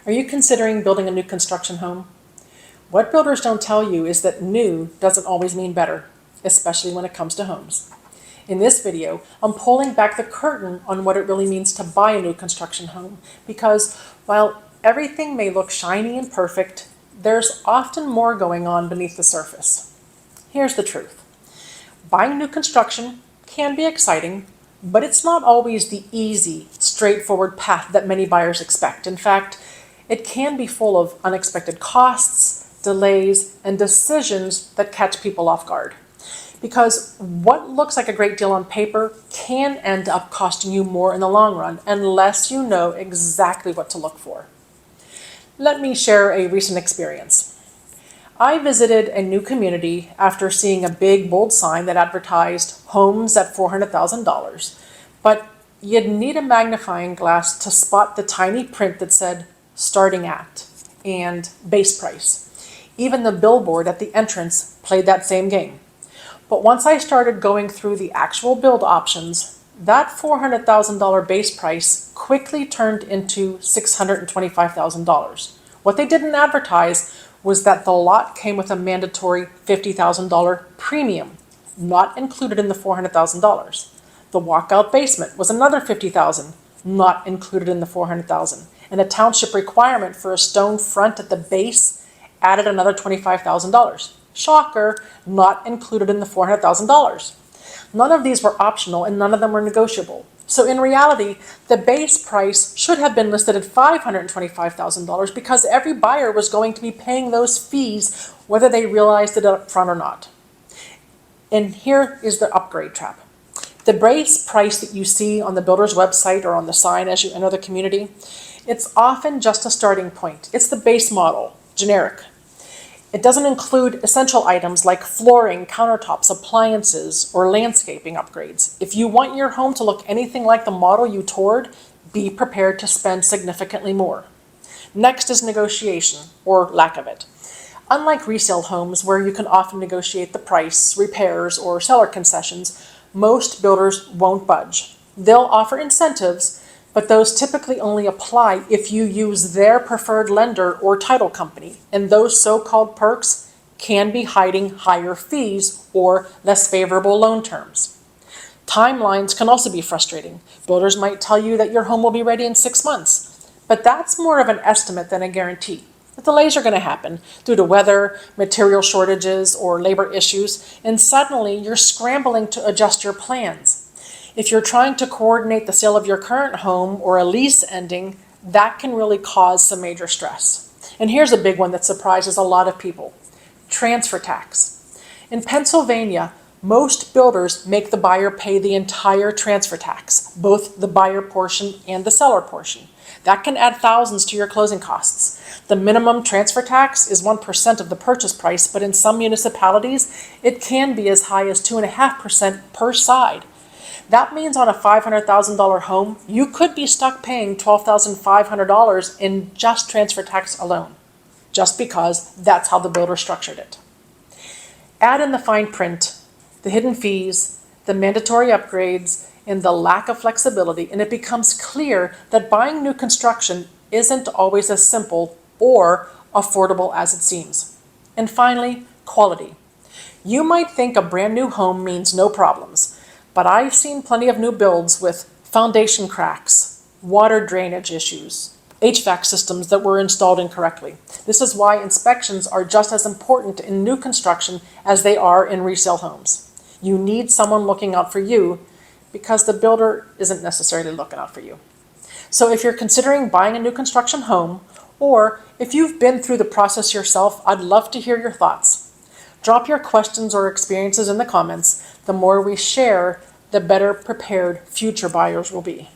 Are you considering building a new construction home? What builders don't tell you is that new doesn't always mean better, especially when it comes to homes. In this video, I'm pulling back the curtain on what it really means to buy a new construction home, because while everything may look shiny and perfect, there's often more going on beneath the surface. Here's the truth. Buying new construction can be exciting, but it's not always the easy, straightforward path that many buyers expect. In fact, it can be full of unexpected costs, delays, and decisions that catch people off guard. Because what looks like a great deal on paper can end up costing you more in the long run unless you know exactly what to look for. Let me share a recent experience. I visited a new community after seeing a big, bold sign that advertised homes at $400,000, but you'd need a magnifying glass to spot the tiny print that said starting at and base price. Even the billboard at the entrance played that same game. But once I started going through the actual build options, that $400,000 base price quickly turned into $625,000. What they didn't advertise was that the lot came with a mandatory $50,000 premium, not included in the $400,000. The walkout basement was another $50,000, not included in the $400,000. And the township requirement for a stone front at the base added another $25,000. Shocker, not included in the $400,000. None of these were optional and none of them were negotiable. So in reality, the base price should have been listed at $525,000 because every buyer was going to be paying those fees whether they realized it up front or not. And here is the upgrade trap. The base price that you see on the builder's website or on the sign as you enter the community, it's often just a starting point. It's the base model, generic. It doesn't include essential items like flooring, countertops, appliances, or landscaping upgrades. If you want your home to look anything like the model you toured, be prepared to spend significantly more. Next is negotiation, or lack of it. Unlike resale homes where you can often negotiate the price, repairs, or seller concessions, most builders won't budge. They'll offer incentives, but those typically only apply if you use their preferred lender or title company, and those so-called perks can be hiding higher fees or less favorable loan terms. Timelines can also be frustrating. Builders might tell you that your home will be ready in 6 months, but that's more of an estimate than a guarantee. The delays are going to happen due to weather, material shortages, or labor issues, and suddenly you're scrambling to adjust your plans. If you're trying to coordinate the sale of your current home or a lease ending, that can really cause some major stress. And here's a big one that surprises a lot of people: transfer tax. In Pennsylvania, most builders make the buyer pay the entire transfer tax, both the buyer portion and the seller portion. That can add thousands to your closing costs. The minimum transfer tax is 1% of the purchase price, but in some municipalities, it can be as high as 2.5% per side. That means on a $500,000 home, you could be stuck paying $12,500 in just transfer tax alone, just because that's how the builder structured it. Add in the fine print, the hidden fees, the mandatory upgrades, and the lack of flexibility, and it becomes clear that buying new construction isn't always as simple or affordable as it seems. And finally, quality. You might think a brand new home means no problems, but I've seen plenty of new builds with foundation cracks, water drainage issues, HVAC systems that were installed incorrectly. This is why inspections are just as important in new construction as they are in resale homes. You need someone looking out for you because the builder isn't necessarily looking out for you. So if you're considering buying a new construction home, or if you've been through the process yourself, I'd love to hear your thoughts. Drop your questions or experiences in the comments. The more we share, the better prepared future buyers will be.